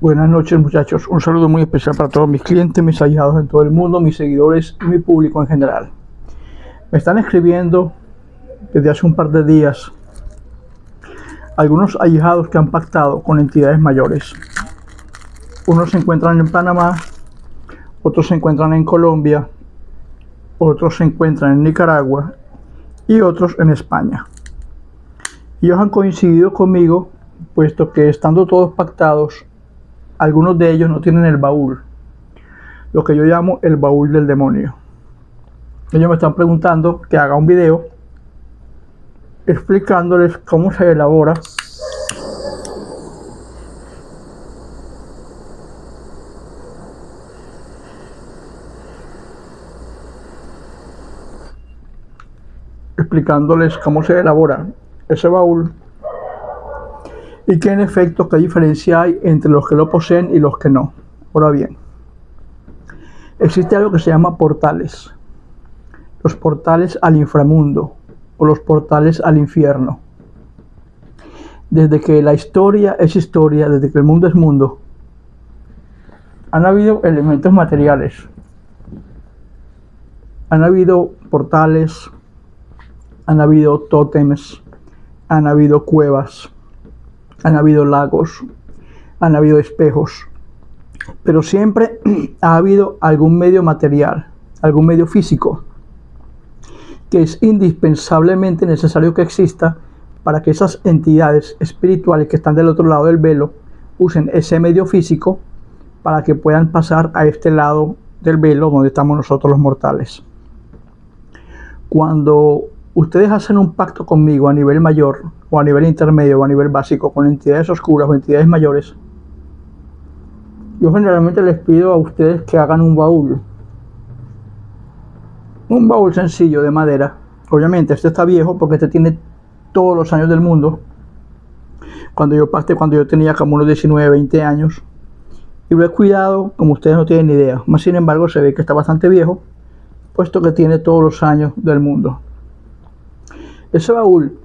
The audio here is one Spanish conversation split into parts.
Buenas noches, muchachos. Un saludo muy especial para todos mis clientes, mis allegados en todo el mundo, mis seguidores y mi público en general. Me están escribiendo desde hace un par de días algunos allegados que han pactado con entidades mayores. Unos se encuentran en Panamá, otros se encuentran en Colombia, otros se encuentran en Nicaragua y otros en España. Ellos han coincidido conmigo, puesto que estando todos pactados, algunos de ellos no tienen el baúl, lo que yo llamo el baúl del demonio. Ellos me están preguntando que haga un video explicándoles cómo se elabora ese baúl y que en efecto qué diferencia hay entre los que lo poseen y los que no. Ahora bien, existe algo que se llama portales. Los portales al inframundo o los portales al infierno. Desde que la historia es historia, desde que el mundo es mundo, han habido elementos materiales. Han habido portales, han habido tótems, han habido cuevas, han habido lagos, han habido espejos, pero siempre ha habido algún medio material, algún medio físico, que es indispensablemente necesario que exista para que esas entidades espirituales que están del otro lado del velo usen ese medio físico para que puedan pasar a este lado del velo donde estamos nosotros los mortales. Cuando ustedes hacen un pacto conmigo a nivel mayor, o a nivel intermedio, o a nivel básico, con entidades oscuras o entidades mayores, yo generalmente les pido a ustedes que hagan un baúl sencillo de madera. Obviamente este está viejo porque este tiene todos los años del mundo. Cuando yo pacté, cuando yo tenía como unos 19, 20 años, y lo he cuidado como ustedes no tienen ni idea. Más sin embargo se ve que está bastante viejo, puesto que tiene todos los años del mundo. Ese baúl,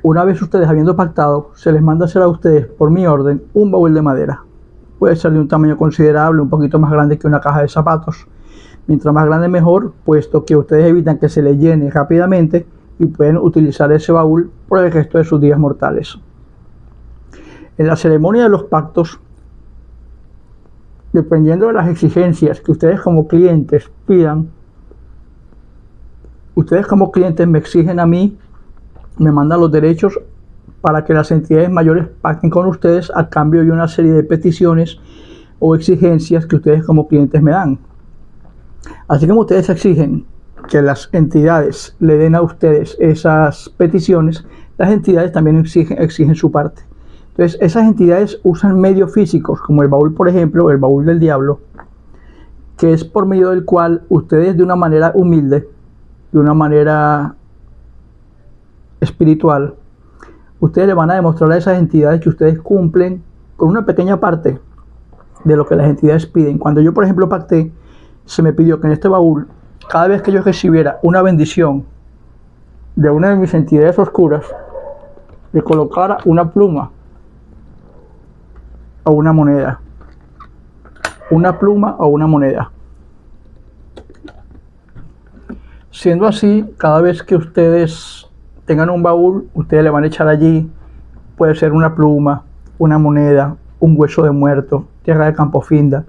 una vez ustedes habiendo pactado, se les manda a hacer a ustedes por mi orden un baúl de madera. Puede ser de un tamaño considerable, un poquito más grande que una caja de zapatos. Mientras más grande mejor, puesto que ustedes evitan que se le llene rápidamente y pueden utilizar ese baúl por el resto de sus días mortales. En la ceremonia de los pactos, dependiendo de las exigencias que ustedes como clientes pidan, ustedes como clientes me exigen a mí, me mandan los derechos para que las entidades mayores pacten con ustedes a cambio de una serie de peticiones o exigencias que ustedes como clientes me dan. Así como ustedes exigen que las entidades le den a ustedes esas peticiones, las entidades también exigen su parte. Entonces esas entidades usan medios físicos como el baúl, por ejemplo, el baúl del diablo, que es por medio del cual ustedes de una manera humilde, de una manera espiritual, ustedes le van a demostrar a esas entidades que ustedes cumplen con una pequeña parte de lo que las entidades piden. Cuando yo, por ejemplo, pacté, se me pidió que en este baúl, cada vez que yo recibiera una bendición de una de mis entidades oscuras, le colocara una pluma o una moneda. Una pluma o una moneda. Siendo así, cada vez que ustedes tengan un baúl, ustedes le van a echar allí, puede ser una pluma, una moneda, un hueso de muerto, tierra de Campofinda,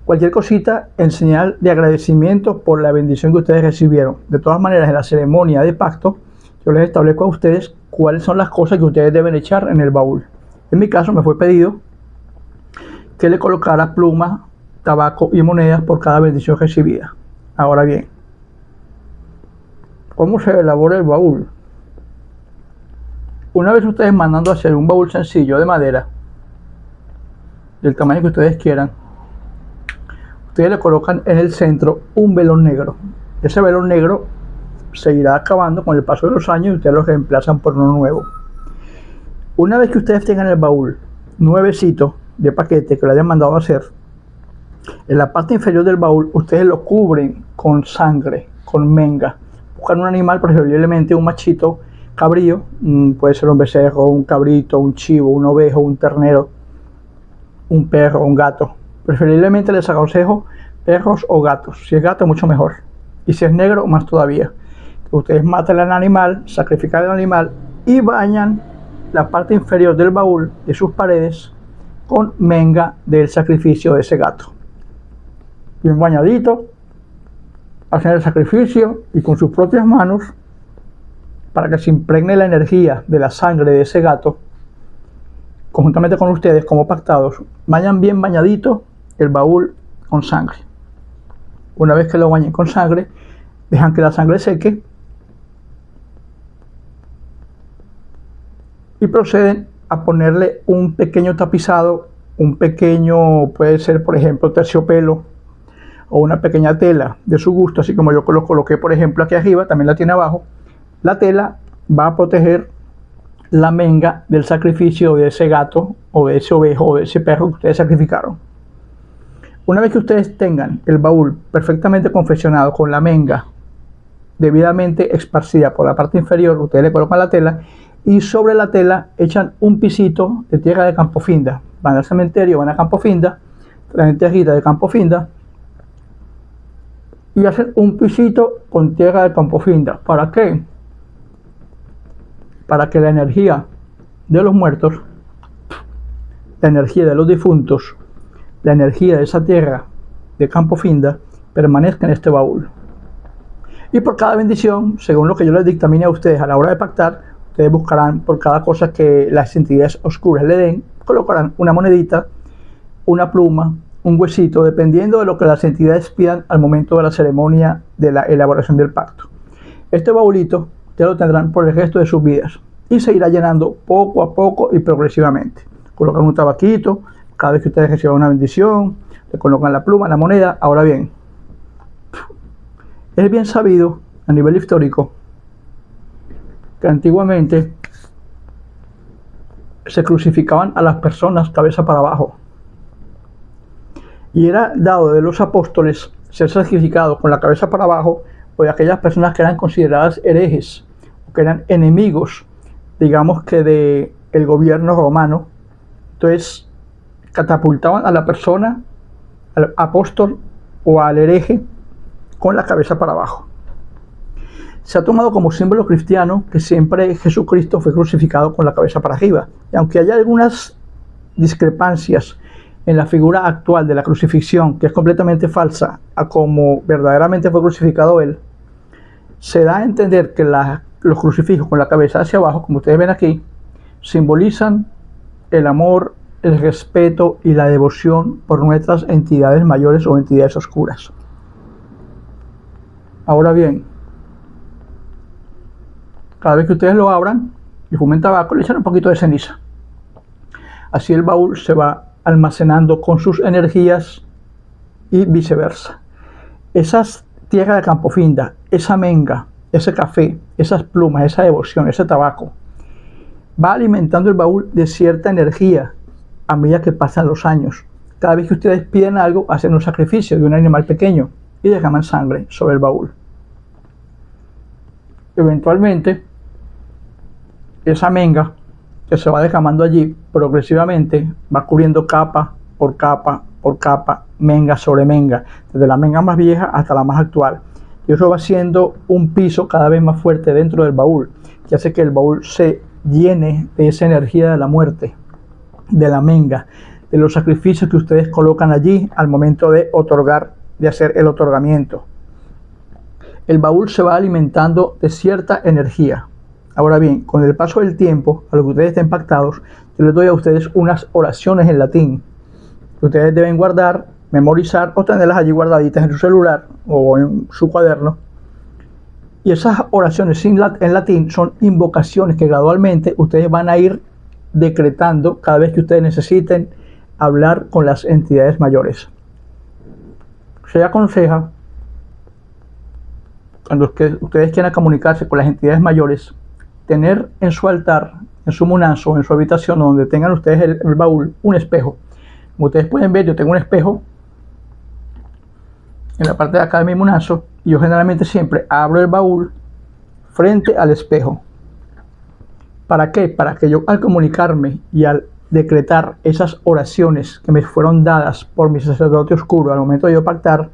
cualquier cosita en señal de agradecimiento por la bendición que ustedes recibieron. De todas maneras, en la ceremonia de pacto, yo les establezco a ustedes cuáles son las cosas que ustedes deben echar en el baúl. En mi caso me fue pedido que le colocara pluma, tabaco y monedas por cada bendición recibida. Ahora bien, ¿cómo se elabora el baúl? Una vez ustedes mandando a hacer un baúl sencillo de madera, del tamaño que ustedes quieran, ustedes le colocan en el centro un velón negro. Ese velón negro se irá acabando con el paso de los años y ustedes lo reemplazan por uno nuevo. Una vez que ustedes tengan el baúl nuevecito de paquete que lo hayan mandado a hacer, en la parte inferior del baúl ustedes lo cubren con sangre, con menga. Buscan un animal, preferiblemente un machito cabrío, puede ser un becerro, un cabrito, un chivo, un ovejo, un ternero, un perro o un gato. Preferiblemente les aconsejo perros o gatos. Si es gato, mucho mejor. Y si es negro, más todavía. Ustedes matan al animal, sacrifican al animal y bañan la parte inferior del baúl, de sus paredes, con menga del sacrificio de ese gato. Bien bañadito, hacen el sacrificio y con sus propias manos, para que se impregne la energía de la sangre de ese gato, conjuntamente con ustedes como pactados, bañan bien bañadito el baúl con sangre. Una vez que lo bañen con sangre, dejan que la sangre seque y proceden a ponerle un pequeño tapizado, un pequeño, puede ser por ejemplo terciopelo o una pequeña tela de su gusto, así como yo lo coloqué por ejemplo aquí arriba, también la tiene abajo. La tela va a proteger la menga del sacrificio de ese gato o de ese ovejo o de ese perro que ustedes sacrificaron. Una vez que ustedes tengan el baúl perfectamente confeccionado con la menga debidamente esparcida por la parte inferior, ustedes le colocan la tela y sobre la tela echan un pisito de tierra de Campofinda. Van al cementerio, van a Campofinda, traen tierrita de Campofinda y hacen un pisito con tierra de Campofinda. ¿Para qué? Para que la energía de los muertos, la energía de los difuntos, la energía de esa tierra de Campofinda permanezca en este baúl. Y por cada bendición, según lo que yo les dictamine a ustedes a la hora de pactar, ustedes buscarán por cada cosa que las entidades oscuras le den, colocarán una monedita, una pluma, un huesito, dependiendo de lo que las entidades pidan al momento de la ceremonia de la elaboración del pacto. Este baúlito ustedes lo tendrán por el resto de sus vidas y se irá llenando poco a poco y progresivamente. Colocan un tabaquito cada vez que ustedes reciban una bendición, le colocan la pluma, la moneda. Ahora bien, es bien sabido a nivel histórico que antiguamente se crucificaban a las personas cabeza para abajo y era dado de los apóstoles ser sacrificados con la cabeza para abajo por aquellas personas que eran consideradas herejes o que eran enemigos, digamos que del gobierno romano. Entonces catapultaban a la persona, al apóstol o al hereje con la cabeza para abajo. Se ha tomado como símbolo cristiano que siempre Jesucristo fue crucificado con la cabeza para arriba. Y aunque haya algunas discrepancias en la figura actual de la crucifixión, que es completamente falsa a como verdaderamente fue crucificado él, se da a entender que los crucifijos con la cabeza hacia abajo, como ustedes ven aquí, simbolizan el amor, el respeto y la devoción por nuestras entidades mayores o entidades oscuras. Ahora bien, cada vez que ustedes lo abran y fumen tabaco, le echan un poquito de ceniza. Así el baúl se va almacenando con sus energías y viceversa. Esas tierras de Campofinda, esa menga, ese café, esas plumas, esa devoción, ese tabaco, va alimentando el baúl de cierta energía a medida que pasan los años. Cada vez que ustedes piden algo, hacen un sacrificio de un animal pequeño y derraman sangre sobre el baúl. Eventualmente, esa menga que se va derramando allí progresivamente va cubriendo capa por capa por capa, menga sobre menga, desde la menga más vieja hasta la más actual. Y eso va haciendo un piso cada vez más fuerte dentro del baúl, que hace que el baúl se llene de esa energía de la muerte, de la menga, de los sacrificios que ustedes colocan allí al momento de otorgar, de hacer el otorgamiento. El baúl se va alimentando de cierta energía. Ahora bien, con el paso del tiempo, a lo que ustedes estén pactados, yo les doy a ustedes unas oraciones en latín que ustedes deben guardar, memorizar o tenerlas allí guardaditas en su celular o en su cuaderno. Y esas oraciones en latín son invocaciones que gradualmente ustedes van a ir decretando cada vez que ustedes necesiten hablar con las entidades mayores. Se aconseja, cuando ustedes quieran comunicarse con las entidades mayores, tener en su altar, en su munazo, en su habitación donde tengan ustedes el baúl, un espejo. Como ustedes pueden ver, yo tengo un espejo en la parte de acá de mi munazo y yo generalmente siempre abro el baúl frente al espejo. ¿Para qué? Para que yo al comunicarme y al decretar esas oraciones que me fueron dadas por mi sacerdote oscuro al momento de yo pactar,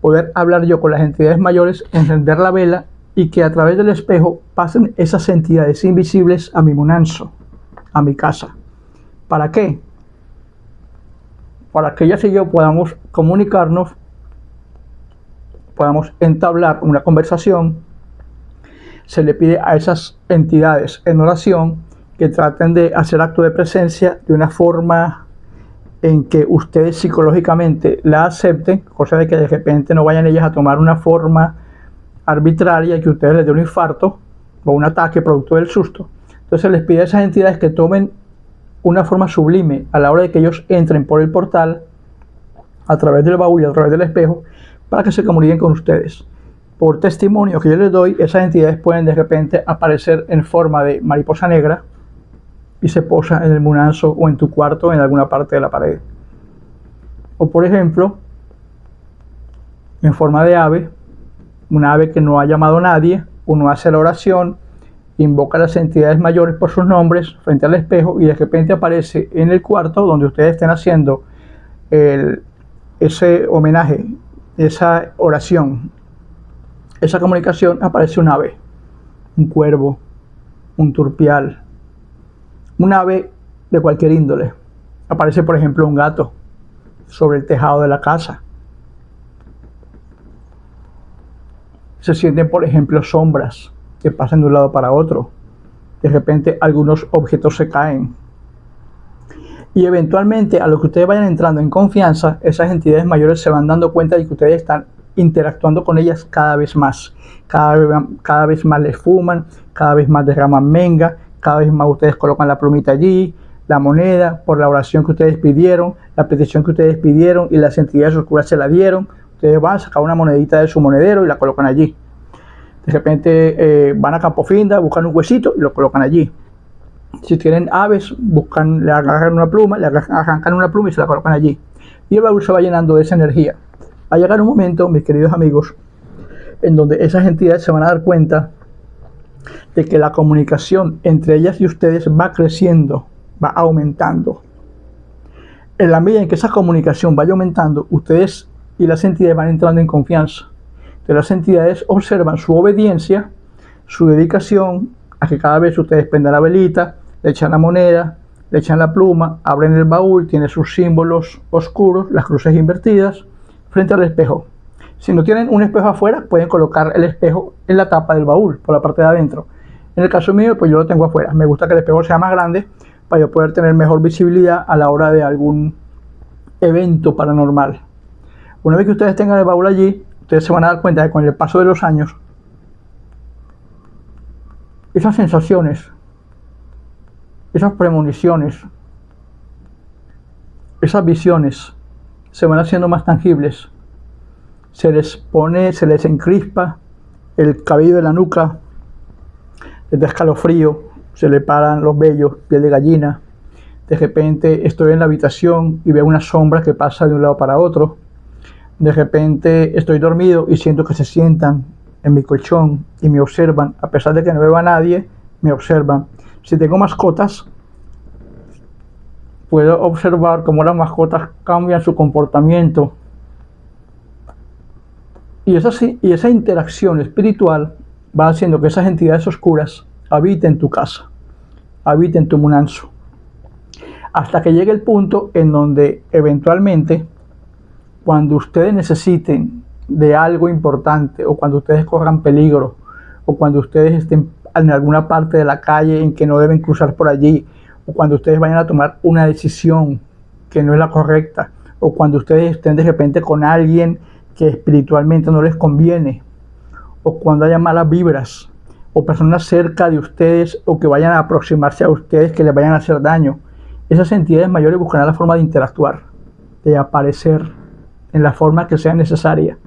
poder hablar yo con las entidades mayores, encender la vela y que a través del espejo pasen esas entidades invisibles a mi munanzo, a mi casa. ¿Para qué? Para que ellas y yo podamos comunicarnos, podamos entablar una conversación. Se le pide a esas entidades en oración que traten de hacer acto de presencia de una forma en que ustedes psicológicamente la acepten, cosa de que de repente no vayan ellas a tomar una forma arbitraria y que ustedes les dé un infarto o un ataque producto del susto. Entonces les pide a esas entidades que tomen una forma sublime a la hora de que ellos entren por el portal a través del baúl y a través del espejo para que se comuniquen con ustedes. Por testimonio que yo les doy, esas entidades pueden de repente aparecer en forma de mariposa negra y se posa en el munanzo o en tu cuarto en alguna parte de la pared. O por ejemplo, en forma de ave, una ave que no ha llamado a nadie, uno hace la oración, invoca a las entidades mayores por sus nombres frente al espejo y de repente aparece en el cuarto donde ustedes estén haciendo ese homenaje, esa oración, esa comunicación, aparece un ave, un cuervo, un turpial, un ave de cualquier índole. Aparece por ejemplo un gato sobre el tejado de la casa. Se sienten por ejemplo sombras que pasan de un lado para otro. De repente algunos objetos se caen. Y eventualmente a lo que ustedes vayan entrando en confianza, esas entidades mayores se van dando cuenta de que ustedes están interactuando con ellas cada vez más. Cada vez más les fuman, cada vez más derraman menga, cada vez más ustedes colocan la plumita allí, la moneda, por la oración que ustedes pidieron, la petición que ustedes pidieron y las entidades oscuras se la dieron. Ustedes van a sacar una monedita de su monedero y la colocan allí. De repente van a Campo Finda, buscan un huesito y lo colocan allí. Si tienen aves, le agarran una pluma, le arrancan una pluma y se la colocan allí. Y el baúl se va llenando de esa energía. Va a llegar un momento, mis queridos amigos, en donde esas entidades se van a dar cuenta de que la comunicación entre ellas y ustedes va creciendo, va aumentando. En la medida en que esa comunicación vaya aumentando, ustedes y las entidades van entrando en confianza. Entonces las entidades observan su obediencia, su dedicación, a que cada vez ustedes prendan la velita, le echan la moneda, le echan la pluma, abren el baúl, tiene sus símbolos oscuros, las cruces invertidas, frente al espejo. Si no tienen un espejo afuera, pueden colocar el espejo en la tapa del baúl, por la parte de adentro. En el caso mío, pues yo lo tengo afuera. Me gusta que el espejo sea más grande para yo poder tener mejor visibilidad a la hora de algún evento paranormal. Una vez que ustedes tengan el baúl allí, ustedes se van a dar cuenta de que con el paso de los años, esas sensaciones, esas premoniciones, esas visiones se van haciendo más tangibles. Se les encrispa el cabello de la nuca, les da escalofrío, se le paran los vellos, piel de gallina. De repente estoy en la habitación y veo una sombra que pasa de un lado para otro. De repente estoy dormido y siento que se sientan en mi colchón y me observan. A pesar de que no veo a nadie, me observan. Si tengo mascotas, puedo observar cómo las mascotas cambian su comportamiento. Y esa interacción espiritual va haciendo que esas entidades oscuras habiten tu casa, habiten tu munanzo. Hasta que llegue el punto en donde eventualmente, cuando ustedes necesiten de algo importante, o cuando ustedes corran peligro, o cuando ustedes estén en alguna parte de la calle en que no deben cruzar por allí, o cuando ustedes vayan a tomar una decisión que no es la correcta, o cuando ustedes estén de repente con alguien que espiritualmente no les conviene, o cuando haya malas vibras, o personas cerca de ustedes, o que vayan a aproximarse a ustedes que les vayan a hacer daño, esas entidades mayores buscarán la forma de interactuar, de aparecer en la forma que sea necesaria.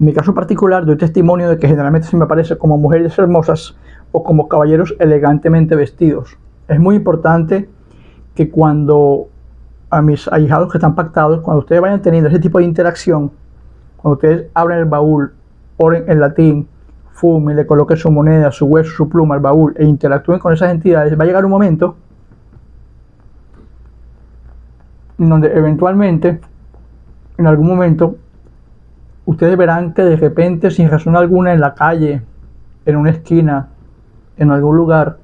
En mi caso particular, doy testimonio de que generalmente se me aparece como mujeres hermosas o como caballeros elegantemente vestidos. Es muy importante que cuando a mis ahijados que están pactados, cuando ustedes vayan teniendo ese tipo de interacción, cuando ustedes abren el baúl, oren en latín, fumen, le coloquen su moneda, su hueso, su pluma al baúl e interactúen con esas entidades, va a llegar un momento en donde eventualmente, en algún momento, ustedes verán que de repente, sin razón alguna, en la calle, en una esquina, en algún lugar,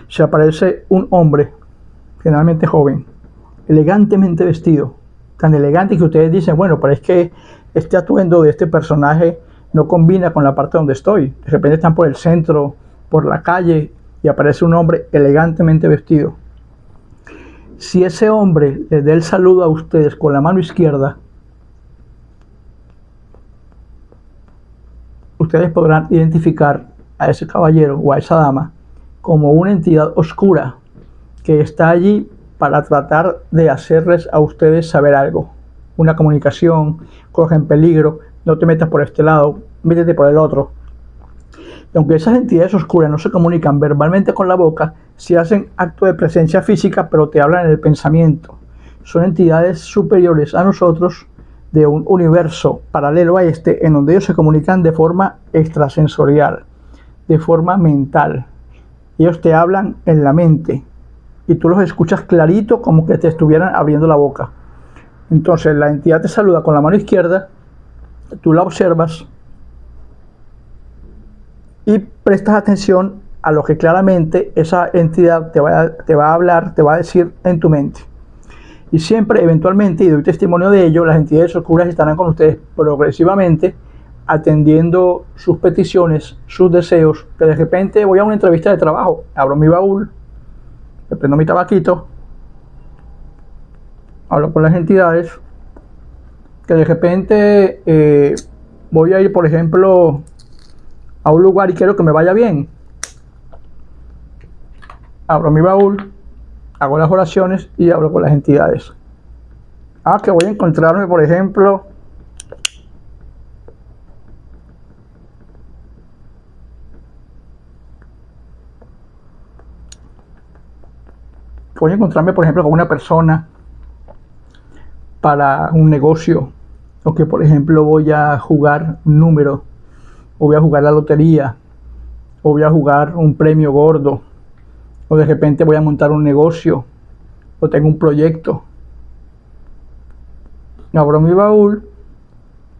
se aparece un hombre, generalmente joven, elegantemente vestido, tan elegante que ustedes dicen, bueno, pero es que este atuendo de este personaje no combina con la parte donde estoy. De repente están por el centro, por la calle, y aparece un hombre elegantemente vestido. Si ese hombre les da el saludo a ustedes con la mano izquierda, ustedes podrán identificar a ese caballero o a esa dama como una entidad oscura que está allí para tratar de hacerles a ustedes saber algo. Una comunicación, corre en peligro, no te metas por este lado, métete por el otro. Y aunque esas entidades oscuras no se comunican verbalmente con la boca, sí hacen acto de presencia física, pero te hablan en el pensamiento. Son entidades superiores a nosotros de un universo paralelo a este, en donde ellos se comunican de forma extrasensorial, de forma mental. Ellos te hablan en la mente y tú los escuchas clarito, como que te estuvieran abriendo la boca. Entonces la entidad te saluda con la mano izquierda, tú la observas y prestas atención a lo que claramente esa entidad te va a hablar, te va a decir en tu mente. Y siempre, eventualmente, y doy testimonio de ello, las entidades oscuras estarán con ustedes progresivamente, atendiendo sus peticiones, sus deseos. Que de repente voy a una entrevista de trabajo, abro mi baúl, le prendo mi tabaquito, hablo con las entidades, que de repente voy a ir, por ejemplo, a un lugar y quiero que me vaya bien. Abro mi baúl, hago las oraciones y hablo con las entidades. Que voy a encontrarme, por ejemplo, con una persona para un negocio, o que por ejemplo voy a jugar un número, o voy a jugar la lotería, o voy a jugar un premio gordo, o de repente voy a montar un negocio, o tengo un proyecto. Abro mi baúl,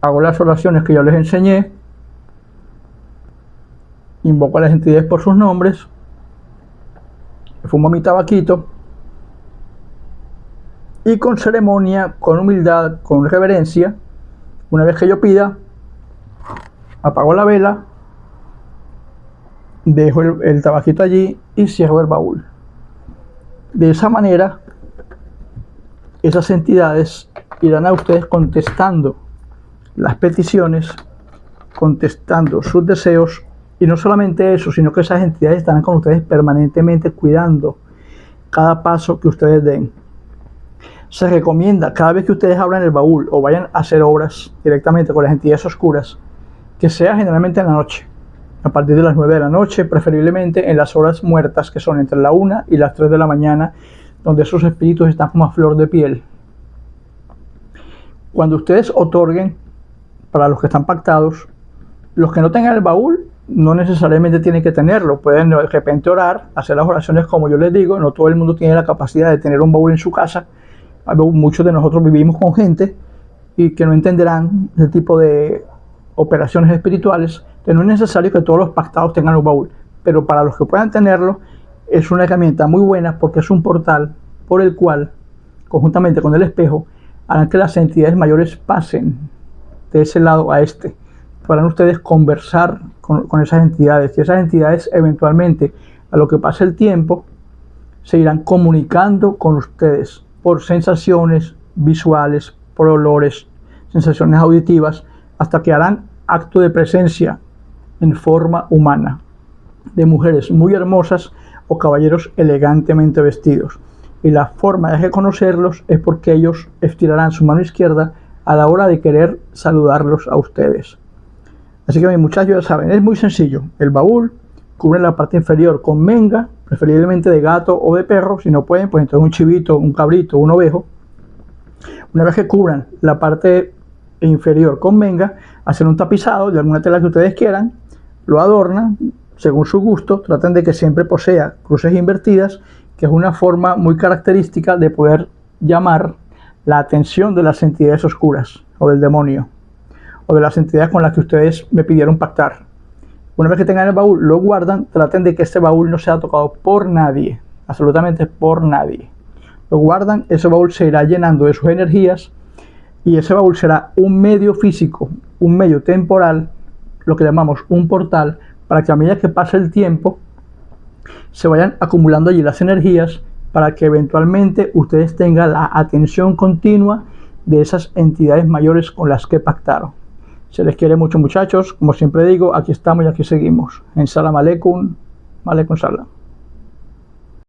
hago las oraciones que yo les enseñé, invoco a las entidades por sus nombres, fumo mi tabaquito y con ceremonia, con humildad, con reverencia, una vez que yo pida, apago la vela, dejo el tabaquito allí y cierro el baúl. De esa manera, esas entidades irán a ustedes contestando las peticiones, contestando sus deseos, y no solamente eso, sino que esas entidades estarán con ustedes permanentemente cuidando cada paso que ustedes den. Se recomienda, cada vez que ustedes abran el baúl o vayan a hacer obras directamente con las entidades oscuras, que sea generalmente en la noche, a partir de las 9 de la noche, preferiblemente en las horas muertas, que son entre la 1 y las 3 de la mañana, donde esos espíritus están como a flor de piel. Cuando ustedes otorguen, para los que están pactados, los que no tengan el baúl, no necesariamente tienen que tenerlo, pueden de repente orar, hacer las oraciones como yo les digo. No todo el mundo tiene la capacidad de tener un baúl en su casa. Muchos de nosotros vivimos con gente y que no entenderán ese tipo de operaciones espirituales. Entonces no es necesario que todos los pactados tengan un baúl, pero para los que puedan tenerlo, es una herramienta muy buena, porque es un portal por el cual, conjuntamente con el espejo, harán que las entidades mayores pasen de ese lado a este. Podrán ustedes conversar con esas entidades, y esas entidades eventualmente, a lo que pase el tiempo, se irán comunicando con ustedes por sensaciones visuales, por olores, sensaciones auditivas, hasta que harán acto de presencia en forma humana, de mujeres muy hermosas o caballeros elegantemente vestidos. Y la forma de reconocerlos es porque ellos estirarán su mano izquierda a la hora de querer saludarlos a ustedes. Así que mis muchachos ya saben, es muy sencillo. El baúl cubre la parte inferior con menga, preferiblemente de gato o de perro. Si no pueden, pues entonces un chivito, un cabrito, un ovejo. Una vez que cubran la parte inferior con menga, hacen un tapizado de alguna tela que ustedes quieran, lo adornan según su gusto. Traten de que siempre posea cruces invertidas, que es una forma muy característica de poder llamar la atención de las entidades oscuras o del demonio o de las entidades con las que ustedes me pidieron pactar. Una vez que tengan el baúl, lo guardan, traten de que este baúl no sea tocado por nadie, absolutamente por nadie. Lo guardan, ese baúl se irá llenando de sus energías y ese baúl será un medio físico, un medio temporal, lo que llamamos un portal, para que a medida que pase el tiempo se vayan acumulando allí las energías para que eventualmente ustedes tengan la atención continua de esas entidades mayores con las que pactaron. Se les quiere mucho, muchachos. Como siempre digo, aquí estamos y aquí seguimos. En Salam Aleikum, Aleikum Salam.